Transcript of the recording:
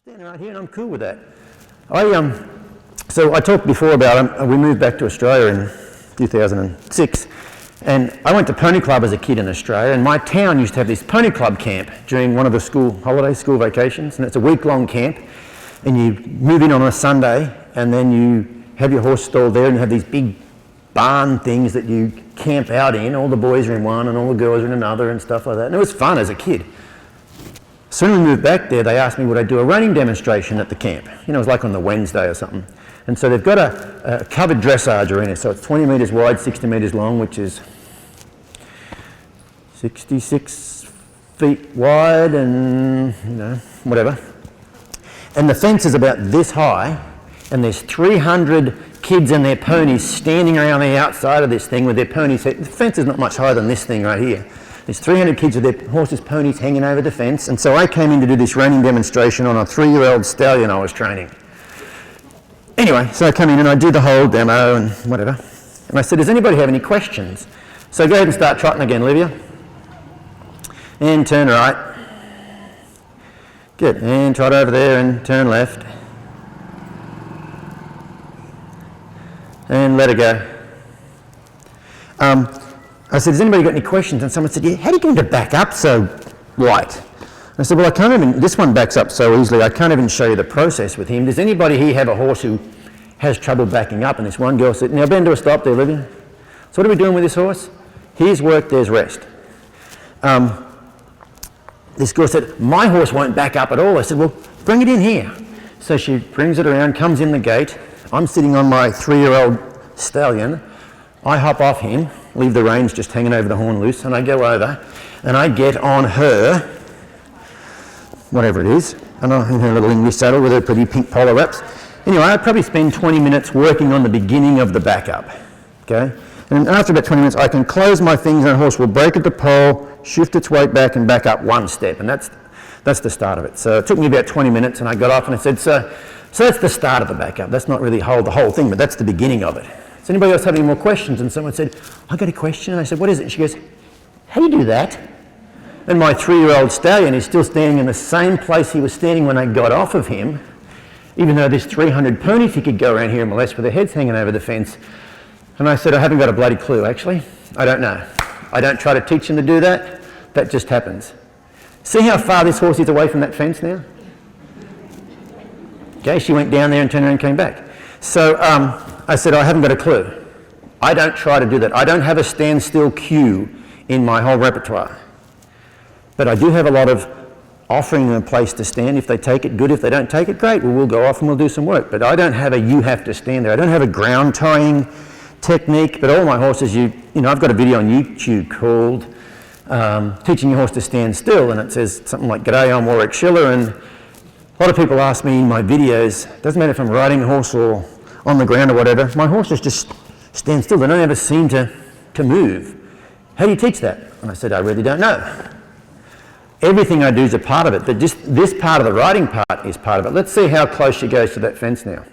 standing right here and I'm cool with that. So I talked before about we moved back to Australia in 2006 and I went to pony club as a kid in Australia, and my town used to have this pony club camp during one of the school vacations, and it's a week-long camp, and you move in on a Sunday and then you have your horse stalled there and you have these big barn things that you camp out in. All the boys are in one and all the girls are in another and stuff like that, and it was fun as a kid. Soon as we moved back there, they asked me would I do a running demonstration at the camp. You know, it was like on the Wednesday or something. And so they've got a covered dressage arena, so it's 20 metres wide, 60 metres long, which is 66 feet wide and, you know, whatever. And the fence is about this high, and there's 300 kids and their ponies standing around the outside of this thing with their ponies. The fence is not much higher than this thing right here. There's 300 kids with their horses' ponies hanging over the fence, and so I came in to do this running demonstration on a 3-year-old stallion I was training. Anyway, so I come in and I do the whole demo and whatever, and I said, does anybody have any questions? So go ahead and start trotting again, Olivia. And turn right. Good, and trot over there and turn left. And let her go. I said, has anybody got any questions? And someone said, yeah, how do you get him to back up so light? I said, well, I can't even, this one backs up so easily, I can't even show you the process with him. Does anybody here have a horse who has trouble backing up? And this one girl said, now bend to a stop there, Olivia. So what are we doing with this horse? Here's work, there's rest. This girl said, my horse won't back up at all. I said, well, bring it in here. So she brings it around, comes in the gate. I'm sitting on my 3-year-old stallion. I hop off him, leave the reins just hanging over the horn loose, and I go over and I get on her, whatever it is, and I'm in her little English saddle with her pretty pink polo wraps. Anyway, I probably spend 20 minutes working on the beginning of the backup, okay? And after about 20 minutes, I can close my fingers and the horse will break at the pole, shift its weight back and back up one step, and that's the start of it. So it took me about 20 minutes and I got off and I said, so that's the start of the backup. That's not really the whole thing, but that's the beginning of it. Does anybody else have any more questions? And someone said, I got a question. And I said, what is it? And she goes, how do you do that? And my 3-year-old stallion is still standing in the same place he was standing when I got off of him, even though there's 300 ponies he could go around here and molest with their heads hanging over the fence. And I said, I haven't got a bloody clue, actually. I don't know. I don't try to teach him to do that. That just happens. See how far this horse is away from that fence now? Okay, she went down there and turned around and came back. So I said, I haven't got a clue. I don't try to do that. I don't have a standstill cue in my whole repertoire. But I do have a lot of offering them a place to stand. If they take it, good. If they don't take it, great. Well, we'll go off and we'll do some work. But I don't have a you have to stand there. I don't have a ground tying technique. But all my horses, you know, I've got a video on YouTube called Teaching Your Horse to Stand Still. And it says something like, G'day, I'm Warwick Schiller. And a lot of people ask me in my videos, doesn't matter if I'm riding a horse or on the ground or whatever, my horses just stand still. They don't ever seem to move. How do you teach that? And I said, I really don't know. Everything I do is a part of it, but just this part of the riding part is part of it. Let's see how close she goes to that fence now.